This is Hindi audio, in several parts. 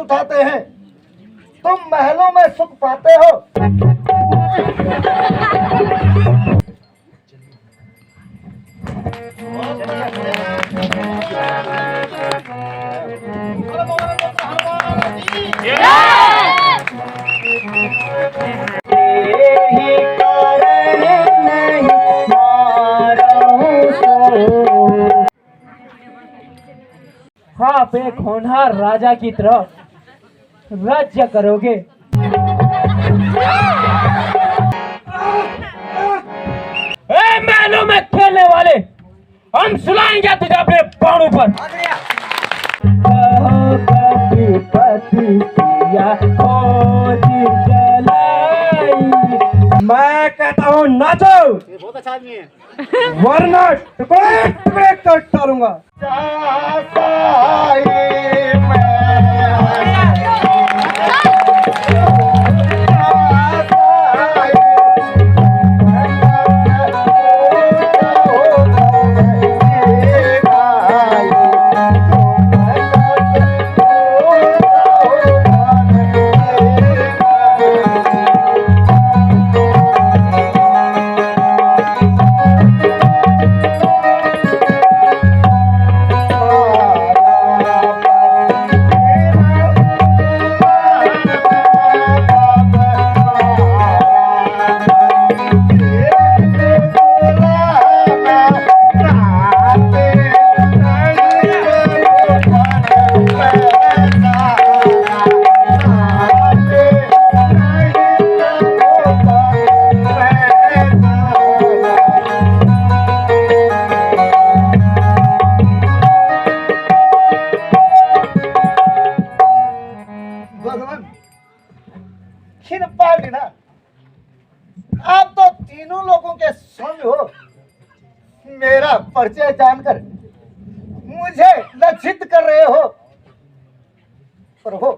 उठाते हैं, तुम महलों में सुख पाते हो। आप एक होनहार राजा की तरह राज्य करोगे। महलों में खेलने वाले, हम सुनाएंगे तुझे अपने बाणों पर। मैं कहता हूँ नाचो, ये बहुत अच्छा आदमी है, वरना टुकड़े टुकड़े कर डालूंगा। आप तो तीनों लोगों के स्वामी हो। मेरा परिचय जानकर मुझे लज्जित कर रहे हो। प्रभु,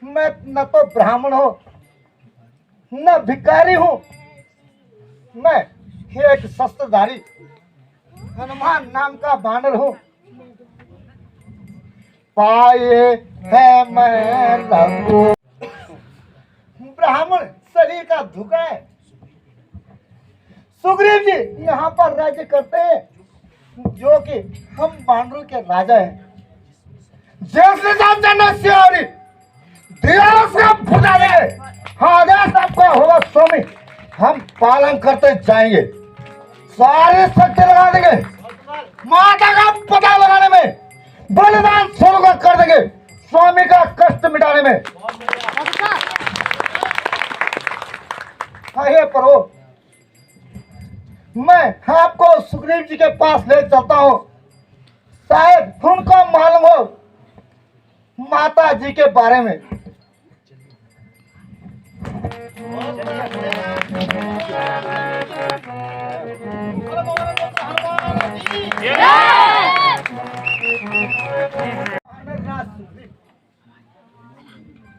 मैं न तो ब्राह्मण हूँ न भिखारी हूँ, मैं एक शस्त्रधारी हनुमान नाम का बानर हूँ। पाए है मैं रघु, ब्राह्मण शरीर का धुका है। सुग्रीव जी यहाँ पर राज्य करते हैं, जो कि हम बानरों के राजा हैं। जैसे आदेश आपका होगा स्वामी, हम पालन करते जाएंगे। सारे शक्ति लगा देंगे, माता का पता लगाने में, बलिदान शुरू कर देंगे, स्वामी का कष्ट मिटाने में। हे प्रभु, मैं आपको सुग्रीव जी के पास ले चलता हूँ। शायद उनको मालूम हो माता जी के बारे में।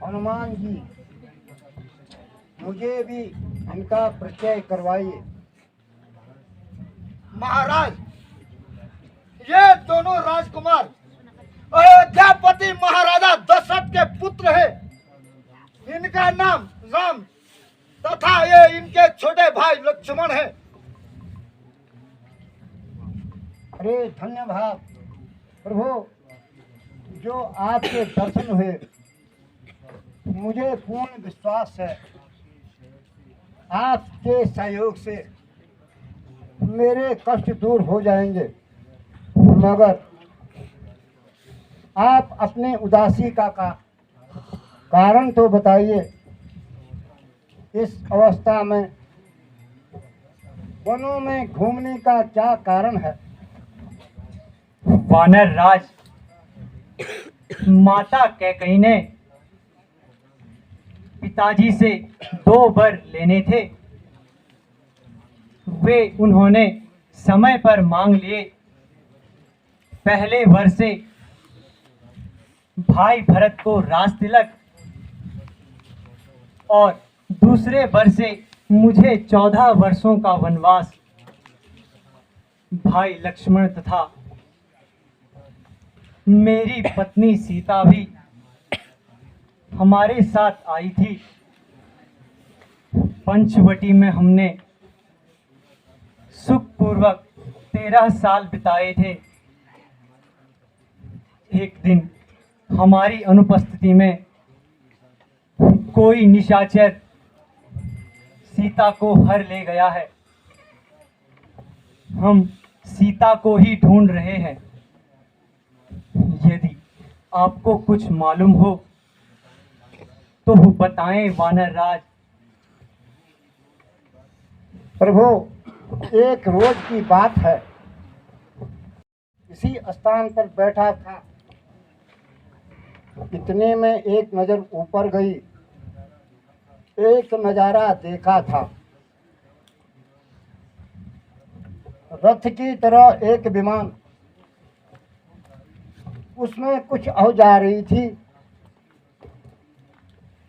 हनुमान जी, मुझे भी इनका परिचय करवाइए। महाराज, ये दोनों राजकुमार अयोध्यापति महाराजा दशरथ के पुत्र है। इनका नाम राम तथा ये इनके छोटे भाई लक्ष्मण है। अरे धन्यवाद प्रभु, जो आपके दर्शन हुए, मुझे पूर्ण विश्वास है आपके सहयोग से मेरे कष्ट दूर हो जाएंगे। मगर आप अपने उदासी का कारण तो बताइए। इस अवस्था में वनों में घूमने का क्या कारण है? वानर राज, माता कैकेयी ने पिताजी से 2 वर लेने थे। वे उन्होंने समय पर मांग लिए। पहले वर से भाई भरत को राज तिलक और दूसरे वर से मुझे 14 वर्षों का वनवास। भाई लक्ष्मण तथा मेरी पत्नी सीता भी हमारे साथ आई थी। पंचवटी में हमने सुखपूर्वक 13 साल बिताए थे। एक दिन हमारी अनुपस्थिति में कोई निशाचर सीता को हर ले गया है। हम सीता को ही ढूंढ रहे हैं। यदि आपको कुछ मालूम हो तो बताएं वानर राज। प्रभु, एक रोज की बात है, इसी स्थान पर बैठा था, इतने में एक नजर ऊपर गई, एक नजारा देखा था। रथ की तरह एक विमान, उसमें कुछ हो जा रही थी,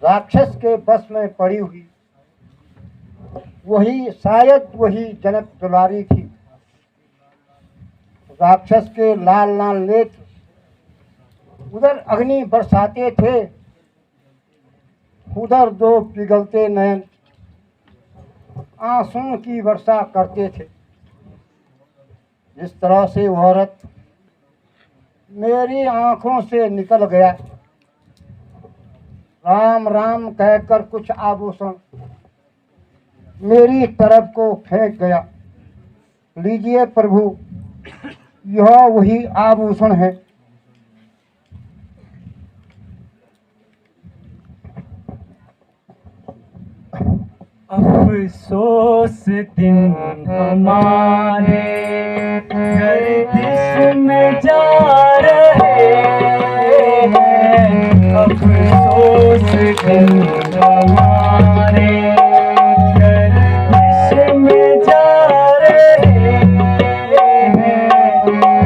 राक्षस के बस में पड़ी हुई। वही शायद वही जनक दुलारी थी। राक्षस के लाल लाल नेत्र उधर अग्नि बरसाते थे, उधर दो पिघलते नयन आंसुओं की वर्षा करते थे। जिस तरह से वह रथ मेरी आंखों से निकल गया, राम राम कहकर कुछ आभूषण मेरी तरफ को फेंक गया। लीजिए प्रभु, यह वही आभूषण है। अफसोस दिन हमारे गर्दिश में जा रहे हैं। अफसोस दिन हमारे गर्दिश में जा रहे हैं।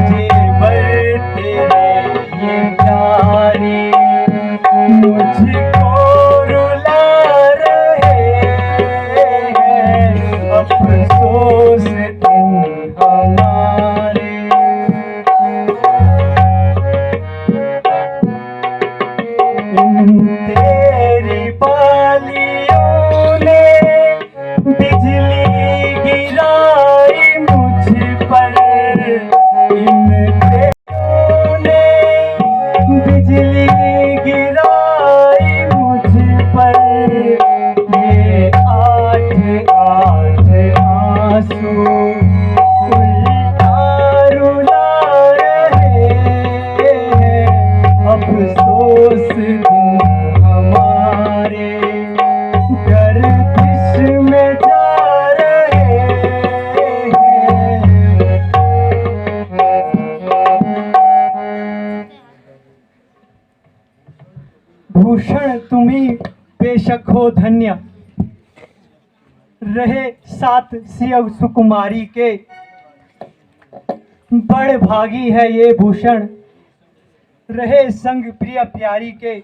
जेवर तेरे ये प्यारे मुझको रुला रहे हैं। अफसोस दिन हमारे। तेरी बालियों ने बिजली गिराई मुझ पर, इन तेरों ने बिजली गिराई मुझ पर। ये आठ आठ आंसू उल्टा रुला रहे हैं। अफसोस दिन हमारे गर्दिश में जा रहे हैं। भूषण तुम्ही बेशक हो धन्य, रहे साथ सिय सुकुमारी के। बड़ भागी है ये भूषण, रहे संग प्रिय प्यारी के।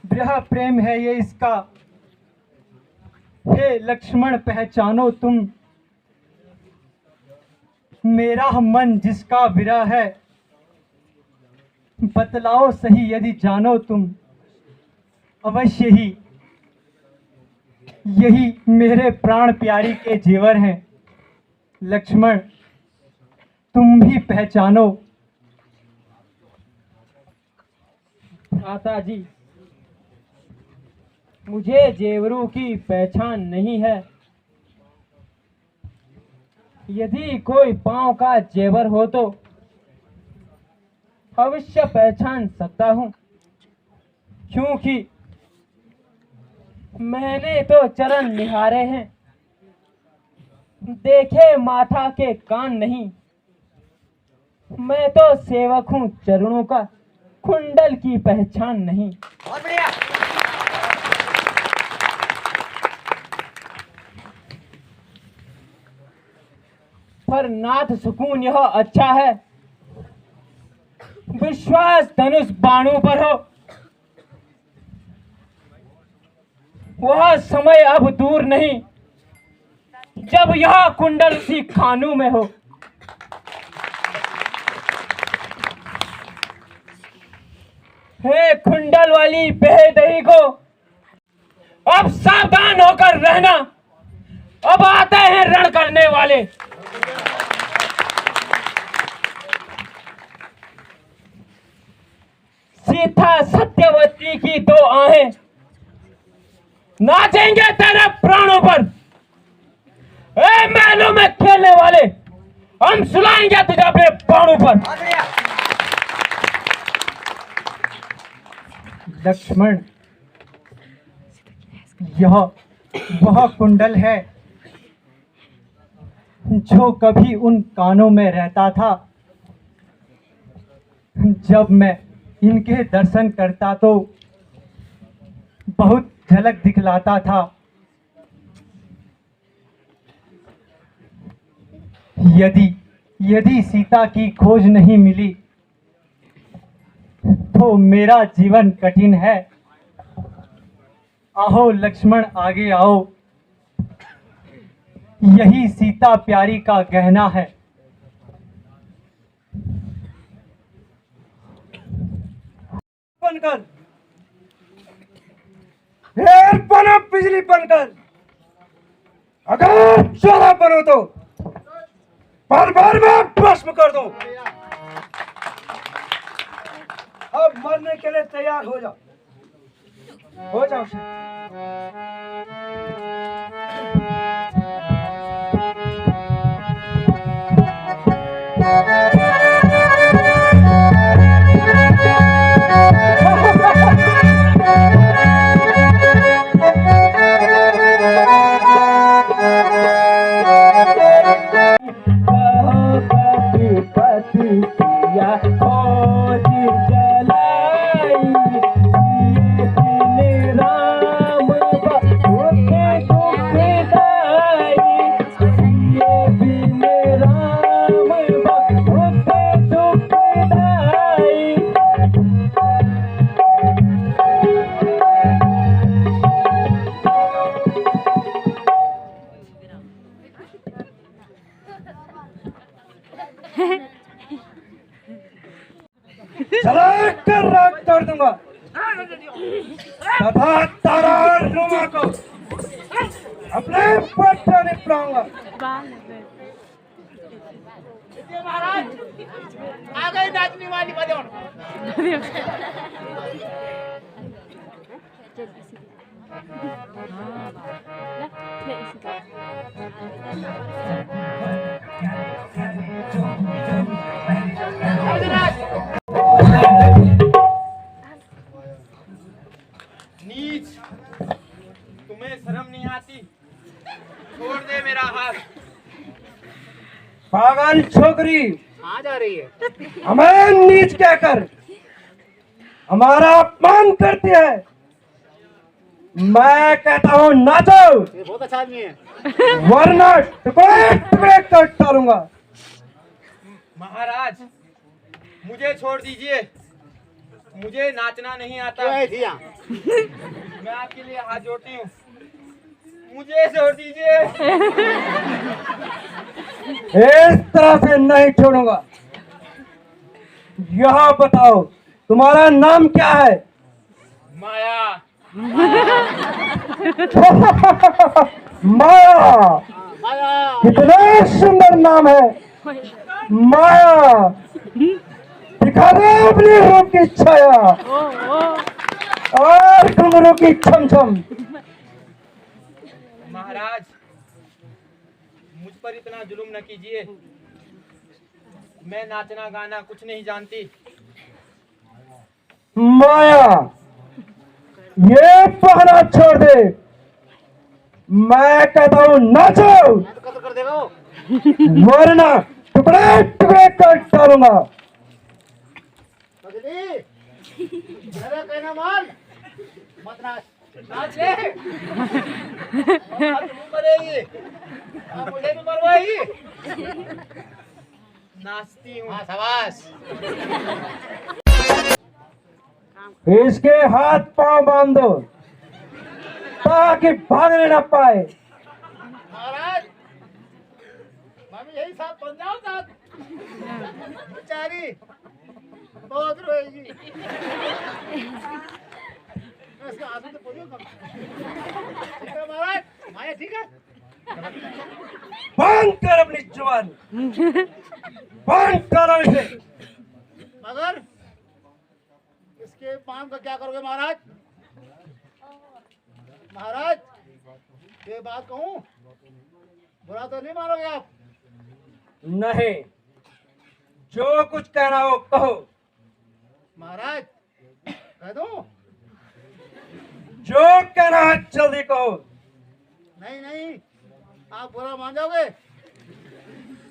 ब्रह प्रेम है ये इसका, हे लक्ष्मण पहचानो तुम। मेरा मन जिसका विरह है, बतलाओ सही यदि जानो तुम। अवश्य ही यही मेरे प्राण प्यारी के जेवर हैं। लक्ष्मण तुम भी पहचानो। भ्राता जी, मुझे जेवरों की पहचान नहीं है। यदि कोई पांव का जेवर हो तो अवश्य पहचान सकता हूँ, क्योंकि मैंने तो चरण निहारे हैं, देखे माथा के कान नहीं। मैं तो सेवक हूँ चरणों का, कुंडल की पहचान नहीं। बहुत बढ़िया। पर नाथ सुकून यह अच्छा है, विश्वास धनुष बाणों पर हो। वह समय अब दूर नहीं जब यह कुंडल सी खानों में हो। हे कुंडल वाली बेदही को, अब सावधान होकर रहना, अब आते हैं रण करने वाले। सीता सत्यवती की दो आहें नाचेंगे तेरे प्राणों पर। ए महलों में खेलने वाले, हम सुलाएंगे तुझे अपने बाणों पर। लक्ष्मण, यह वह कुंडल है जो कभी उन कानों में रहता था। जब मैं इनके दर्शन करता तो बहुत झलक दिखलाता था। यदि सीता की खोज नहीं मिली तो मेरा जीवन कठिन है। आओ लक्ष्मण, आगे आओ, यही सीता प्यारी का गहना है। बनकर, हेर बनो बिजली बनकर, अगर चोरा बनो तो बार बार में भस्म कर दो। अब मरने के लिए तैयार हो जाओ, हो जाओ से। चला कर राग कर दूंगा तथा तारा और रुमा को अपने पट्टा निपटाऊंगा। महाराज आ गई नाचने वाली बजौन। नीच, तुम्हें शर्म नहीं आती? छोड़ दे मेरा हाथ। पागल छोकरी, कहाँ जा रही है? हमें नीच कहकर हमारा अपमान करती है। मैं कहता हूँ नाचो, ये बहुत अच्छा आदमी है। वरना टुकड़े टुकड़े कर डालूंगा। महाराज, मुझे छोड़ दीजिए, मुझे नाचना नहीं आता। क्यों आई थी यहाँ? मैं आपके लिए हाथ जोड़ती हूँ, मुझे छोड़ दीजिए। इस तरह से नहीं छोड़ूंगा। यह बताओ, तुम्हारा नाम क्या है? माया। माया, माया। कितना सुंदर नाम है माया। दिखा दे अपनी रूप की छाया और घुंघरू की छमछम। महाराज, मुझ पर इतना जुल्म न कीजिए, मैं नाचना गाना कुछ नहीं जानती। माया, ये पहना छोड़ दे। मैं कहता हूँ नाचो, तो कत्ल कर देगा वो। वरना टुकड़े टुकड़े कर डालूंगा। पगली, मेरा कहना मान, मत नाच। नाच ले। तुम मरेगी, मुझे भी मरवाएगी। नाचती हूँ। हाँ, शाबाश। इसके हाथ पांव बांध दो ताकि भागने न पाए। महाराज, मैं भी यही साथ बन जाऊं साथ। बेचारी बहुत रोएगी। इसका आंसू तो पोलियो कम। ठीक है महाराज, माया ठीक है। बंद कर अपनी जुबान, बंद कर इसे। मगर इसके पाम का क्या करोगे महाराज? महाराज ये बात कहूँ, बुरा तो नहीं मानोगे आप? नहीं, जो कुछ कहना हो कहो। महाराज कह दूं? जो कहना है जल्दी कहो। नहीं नहीं, आप बुरा मान जाओगे।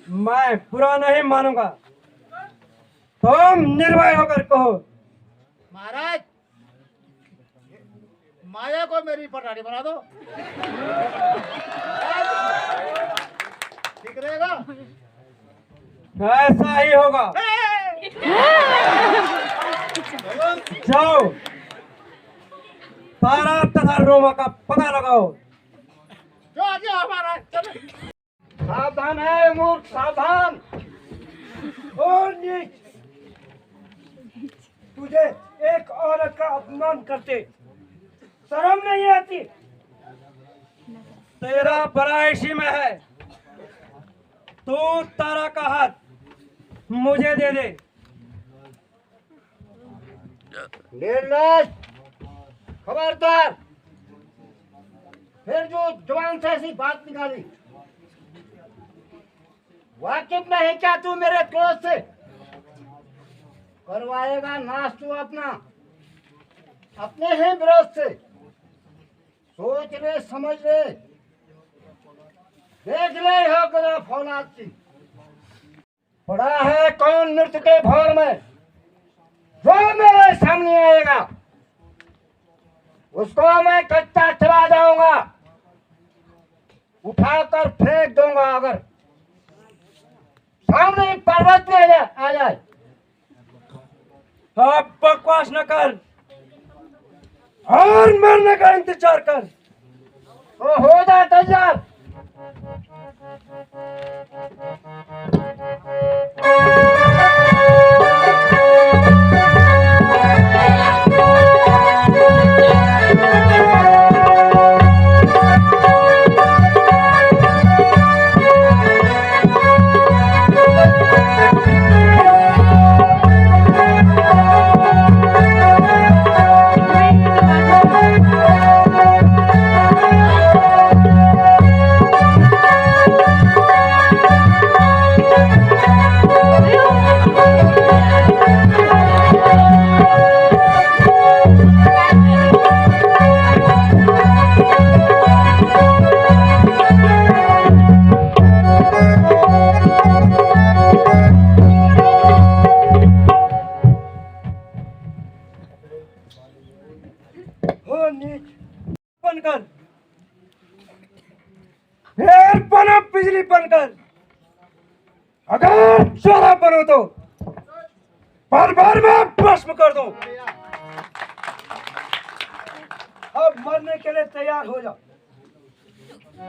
मैं बुरा नहीं मानूंगा, तुम निर्भय होकर कहो। महाराज माया को मेरी पटारी बना दो, ठीक रहेगा। ऐसा ही होगा। जाओ, तारा तथा रोमा का पता लगाओ। जो आ गया हमारा, चलो। सावधान है मूर्ख, सावधान। और नीच, तुझे एक औरत का अपमान करते शर्म नहीं आती? तेरा बड़ा इसी में है, तू तारा का हाथ मुझे दे दे। निर्लज, खबरदार, फिर जो जवान से ऐसी बात निकाली। वाकिफ नहीं क्या तू मेरे क्रोध से? करवाएगा नाश तू अपना, अपने ही विरोध से। सोच ले, समझ ले, देख ले हो गया फौलाद की। पड़ा है कौन मृत्यु के भौर में? जो मेरे सामने आएगा उसको मैं कच्चा चला जाऊंगा, उठाकर फेंक दूंगा। अगर सामने पर्वत पे आ जाए। अब बकवास न कर और मरने का इंतजार कर। तो हो जा तैयार। हो नीच, बनकर फिर बनो बिजली बनकर। अगर चोरा बनो तो बार बार में भस्म कर दो। अब मरने के लिए तैयार हो जाओ,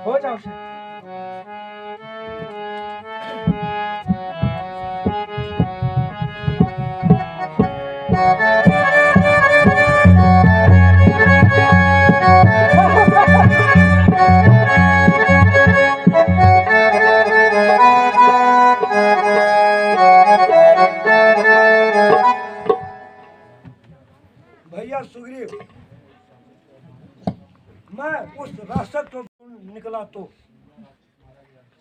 हो जाओ। भैया सुग्रीव, मैं उस राक्षस को निकला तो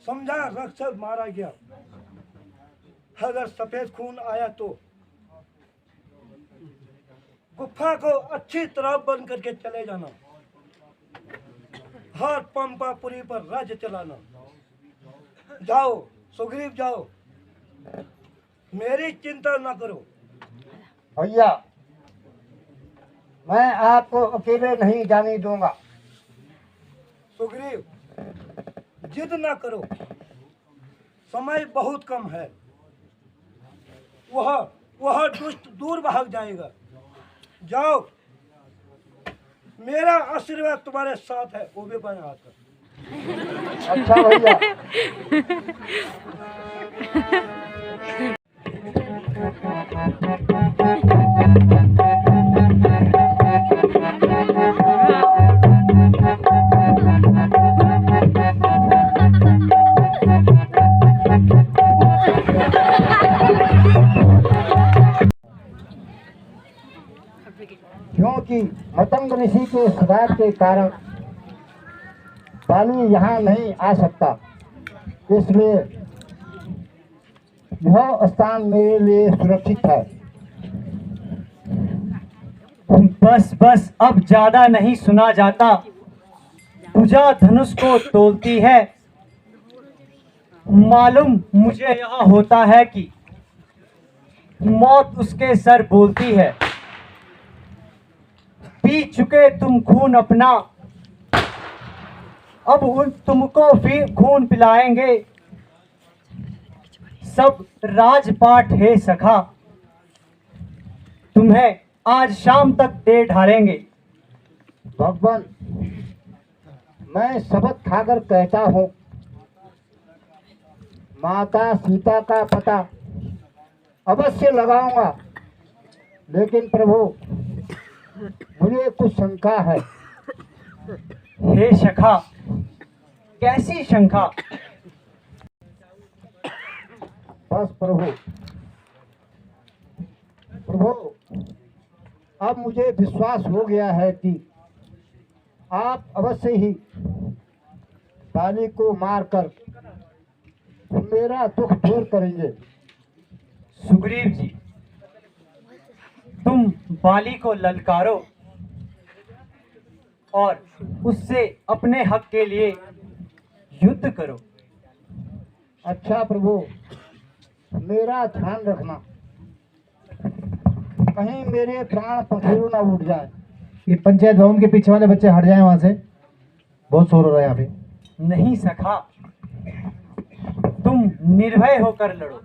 समझा राक्षस मारा गया। अगर सफेद खून आया तो गुफा को अच्छी तरह बंद करके चले जाना, हर पंपापुरी पर राज्य चलाना। जाओ सुग्रीव, जाओ, मेरी चिंता न करो। भैया मैं आपको अकेले नहीं जाने दूंगा। सुग्रीव, जिद ना करो, समय बहुत कम है। वह दुष्ट दूर भाग जाएगा। जाओ, मेरा आशीर्वाद तुम्हारे साथ है, वो भी बना हाथ कर। अच्छा भैया। के श्राप के कारण बाली यहाँ नहीं आ सकता, इसलिए यह स्थान मेरे लिए सुरक्षित है। बस बस, अब ज्यादा नहीं सुना जाता। पूजा धनुष को तोलती है। मालूम मुझे यह होता है कि मौत उसके सर बोलती है। पी चुके तुम खून अपना, अब उन तुमको फिर खून पिलाएंगे। सब राजपाट है सखा, तुम्हें आज शाम तक दे ढालेंगे। भगवान, मैं शपथ खाकर कहता हूँ, माता सीता का पता अवश्य लगाऊंगा, लेकिन प्रभु मुझे कुछ शंका है। हे सखा, कैसी शंका? बस प्रभु, अब मुझे विश्वास हो गया है कि आप अवश्य ही बाली को मारकर मेरा दुख दूर करेंगे। सुग्रीव जी, तुम बाली को ललकारो और उससे अपने हक के लिए युद्ध करो। अच्छा प्रभु, मेरा ध्यान रखना, कहीं मेरे प्राण पखेरु ना उठ जाए। ये पंचायत भवन के पीछे वाले बच्चे हट जाएं वहां से, बहुत शोर हो रहा है यहाँ पे। नहीं सखा, तुम निर्भय होकर लड़ो।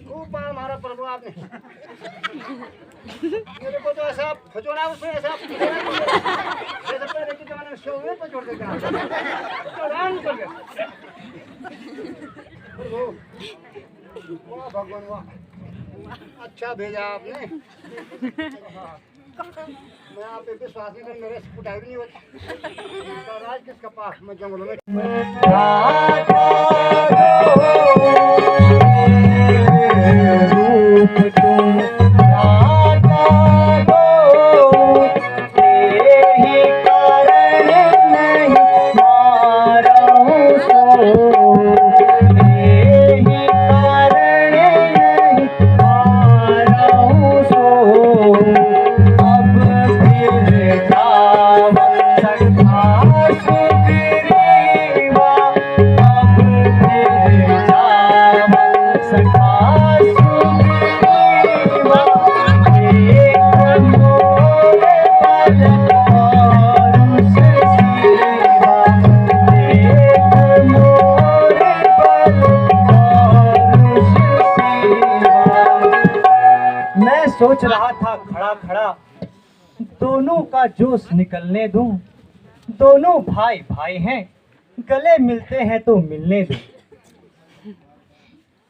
खूब मार मारा प्रभु आपने। मेरे को तो ऐसा फचोड़ा उसने ऐसा जैसे पहले के जमाने में शो में पचोड़ देगा। निकल गया। वाह भगवान वाह, अच्छा भेजा आपने। मैं आप पे विश्वास नहीं कर, मेरे से कुटाई भी नहीं होती। राज किसका पास, मैं जंगलों में अब फिर था खड़ा खड़ा, दोनों का जोश निकलने दूं। दोनों भाई भाई हैं, गले मिलते हैं तो मिलने दूं।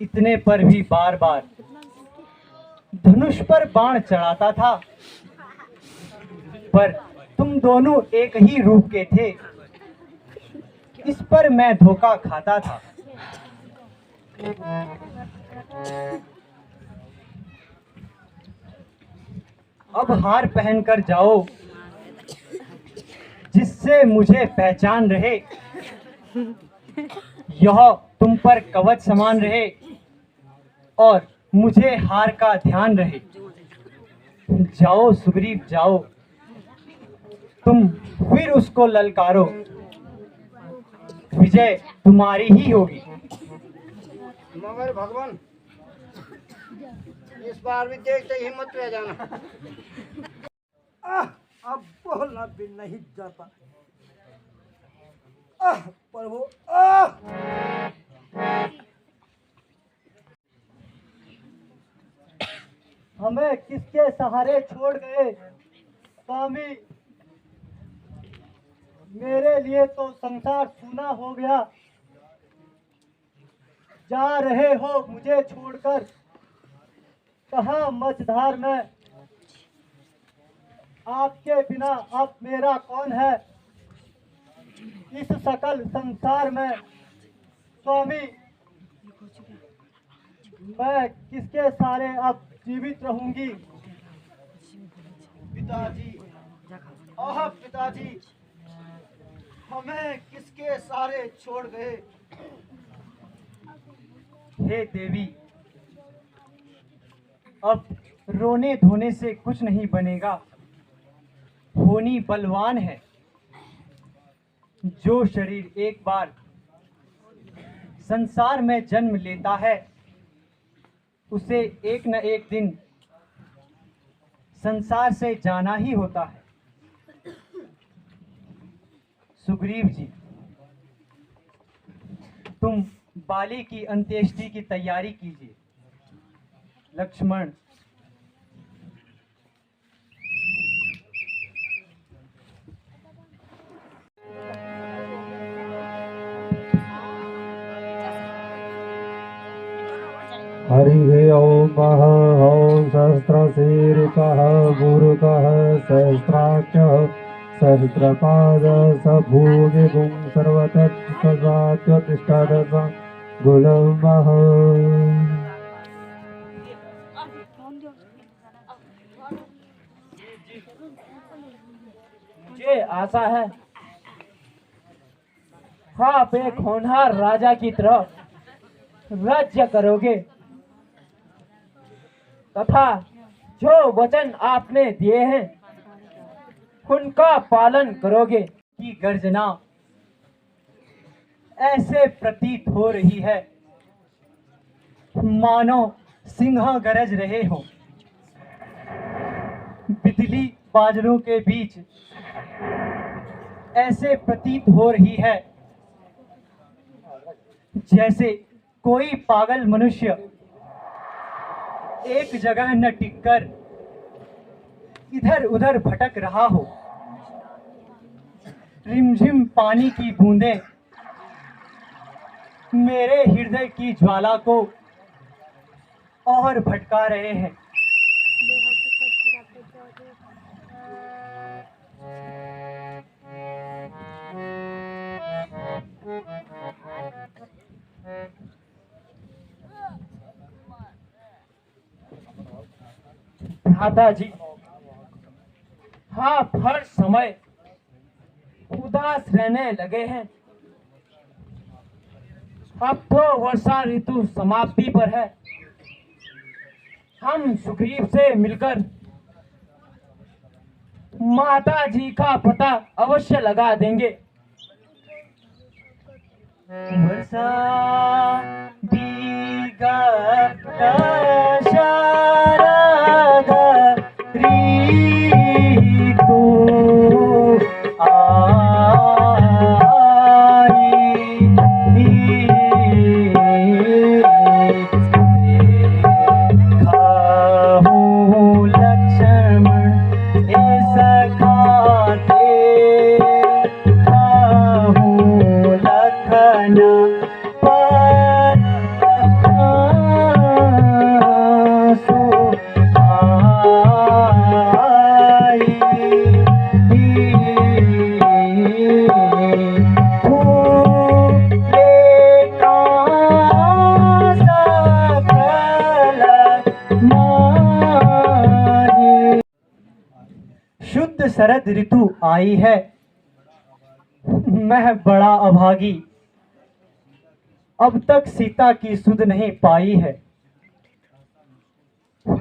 इतने पर भी बार बार धनुष पर बाण चढ़ाता था, पर तुम दोनों एक ही रूप के थे, इस पर मैं धोखा खाता था। अब हार पहनकर जाओ, जिससे मुझे पहचान रहे, यह तुम पर कवच समान रहे और मुझे हार का ध्यान रहे। जाओ सुग्रीव जाओ, तुम फिर उसको ललकारो, विजय तुम्हारी ही होगी। मगर भगवान, इस बार भी देखते हिम्मत रह जाना। अब बोलना भी नहीं जाता। प्रभु, हमें किसके सहारे छोड़ गए स्वामी? मेरे लिए तो संसार सूना हो गया। जा रहे हो मुझे छोड़कर, कहाँ मझधार में? आपके बिना अब मेरा कौन है इस सकल संसार में? स्वामी, मैं किसके सहारे अब जीवित रहूंगी? पिताजी, आह पिताजी, हमें किसके सहारे छोड़ गए? हे देवी, अब रोने धोने से कुछ नहीं बनेगा। होनी बलवान है। जो शरीर एक बार संसार में जन्म लेता है, उसे एक न एक दिन संसार से जाना ही होता है। सुग्रीव जी, तुम बाली की अंत्येष्टि की तैयारी कीजिए। लक्ष्मण, हरि ओम सहस्रशीर्षः गुरुकः सहस्राक्षः सहस्रपाद सभुजगुं सर्वतत्सदात्वतिष्ठदश गुलमः। मुझे आशा है आप एक होनहार राजा की तरह राज्य करोगे तथा जो वचन आपने दिए हैं उनका पालन करोगे। की गर्जना ऐसे प्रतीत हो रही है मानो सिंह गरज रहे हो। बिजली बादलों के बीच ऐसे प्रतीत हो रही है जैसे कोई पागल मनुष्य एक जगह न टिककर इधर उधर भटक रहा हो। रिमझिम पानी की बूंदें मेरे हृदय की ज्वाला को और भटका रहे हैं। भ्राता जी, आप हर समय उदास रहने लगे हैं। अब तो वर्षा ऋतु समाप्ति पर है। हम सुग्रीव से मिलकर माता जी का पता अवश्य लगा देंगे। वर्षा विगत शरद ऋतु खाहू लक्ष्मण शुद्ध शरद ऋतु आई है, मैं बड़ा अभागी, अब तक सीता की सुध नहीं पाई है।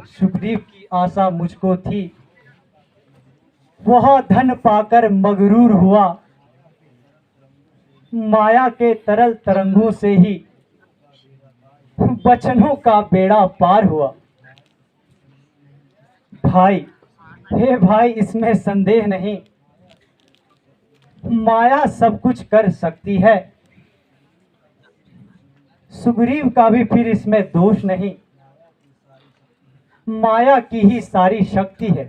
सुग्रीव की आशा मुझको थी, वह धन पाकर मगरूर हुआ, माया के तरल तरंगों से ही बचनों का बेड़ा पार हुआ। भाई, हे भाई, इसमें संदेह नहीं, माया सब कुछ कर सकती है। सुग्रीव का भी फिर इसमें दोष नहीं, माया की ही सारी शक्ति है।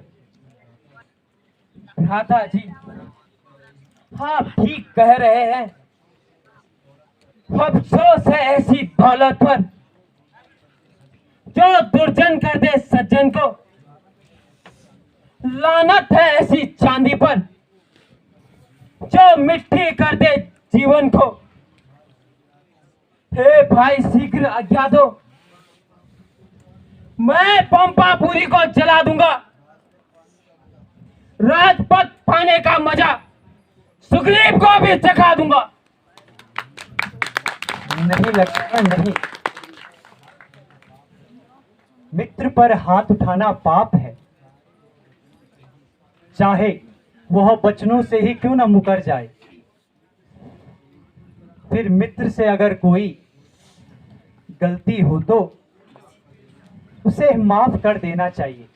भ्राता जी, आप ठीक कह रहे हैं। अफसोस है ऐसी दौलत पर जो दुर्जन कर दे सज्जन को, लानत है ऐसी चांदी पर जो मिट्टी कर दे जीवन को। हे भाई, शीघ्र आज्ञा दो, मैं पंपापुरी को जला दूंगा। राजपथ पाने का मजा सुग्रीव को भी चखा दूंगा। नहीं लक्ष्मण, नहीं, मित्र पर हाथ उठाना पाप है, चाहे वह बचनों से ही क्यों न मुकर जाए। फिर मित्र से अगर कोई गलती हो तो उसे माफ कर देना चाहिए।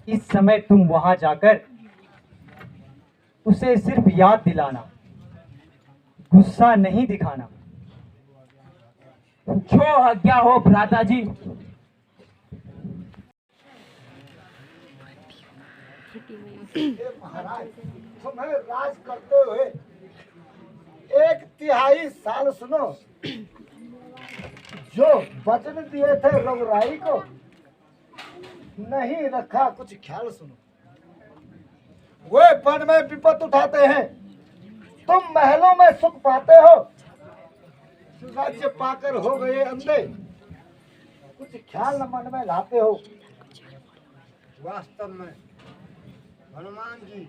इस समय तुम वहां जाकर उसे सिर्फ याद दिलाना, गुस्सा नहीं दिखाना। जो आज्ञा हो भ्राता जी। हे महाराज, तुम्हें राज करते हुए 1/3 साल सुनो, जो वचन दिए थे रघुराई को नहीं रखा, कुछ ख्याल सुनो। वे वन में विपत उठाते हैं, तुम महलों में सुख पाते हो, राज्य पाकर हो गए अंधे, कुछ ख्याल न मन में लाते हो। वास्तव में हनुमान जी,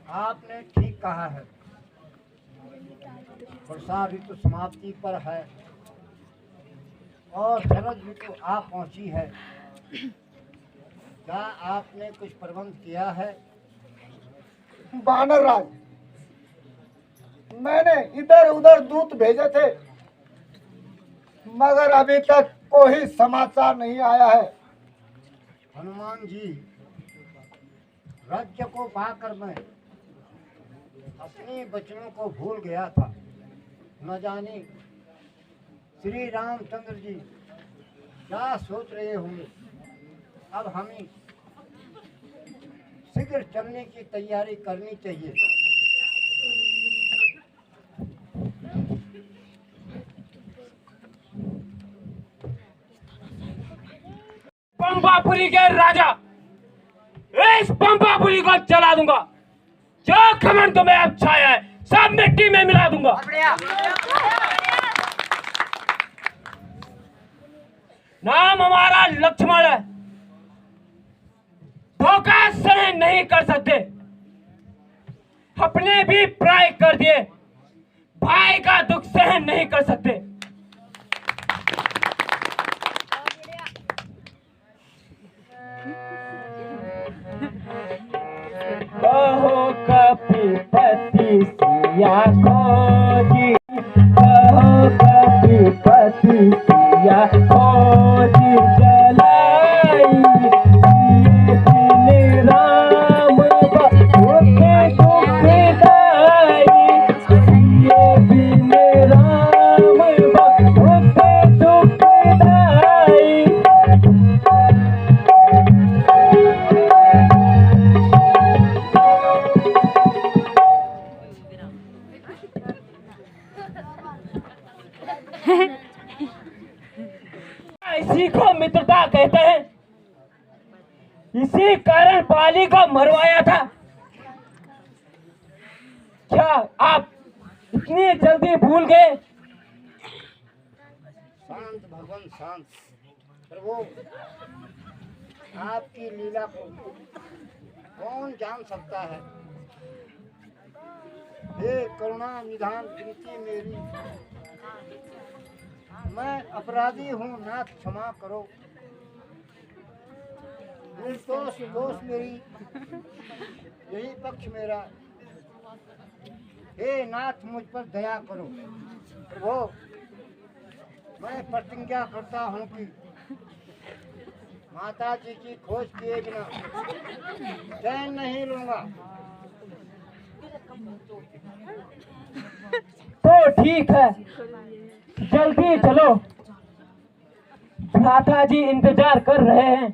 आपने ठीक कहा है। वर्षा ऋतु समाप्ति पर है और शरद ऋतु आ पहुंची है। क्या आपने कुछ प्रबंध किया है? वानर राज, मैंने इधर उधर दूत भेजे थे, मगर अभी तक कोई समाचार नहीं आया है। हनुमान जी, राज्य को पाकर मैं अपने बचनों को भूल गया था। न जाने श्री रामचंद्र जी क्या सोच रहे होंगे। अब हमें शीघ्र चलने की तैयारी करनी चाहिए। पंपापुरी के राजा, इस पंपापुरी को जला दूंगा। जो घमंड तुम्हें अब छाया है, सब मिट्टी में मिला दूंगा। नाम हमारा लक्ष्मण है, धोखा सहन नहीं कर सकते। अपने भी प्राय कर दिए, भाई का दुख सहन नहीं कर सकते। कहो कपीपति सिया खोजी, कहो कपीपति सिया खोजी, जलाई सिए बिन राम बहुत दुखदाई, सिए बिन राम बहुत दुखदाई। इसी को मित्रता कहते हैं। इसी कारण बाली को मरवाया था। क्या आप इतनी जल्दी भूल गए? शांत भगवान शांत। प्रभु, आपकी लीला को कौन जान सकता है। हे करुणा निधान विनती मेरी, मैं अपराधी हूँ, नाथ क्षमा करो। निर्दोष दोष मेरी, यही पक्ष मेरा। हे नाथ मुझ पर दया करो। प्रभु मैं प्रतिज्ञा करता हूँ कि माता जी की खोज किए बिना चैन नहीं लूंगा। तो ठीक है, जल्दी चलो, भ्राता जी इंतजार कर रहे हैं।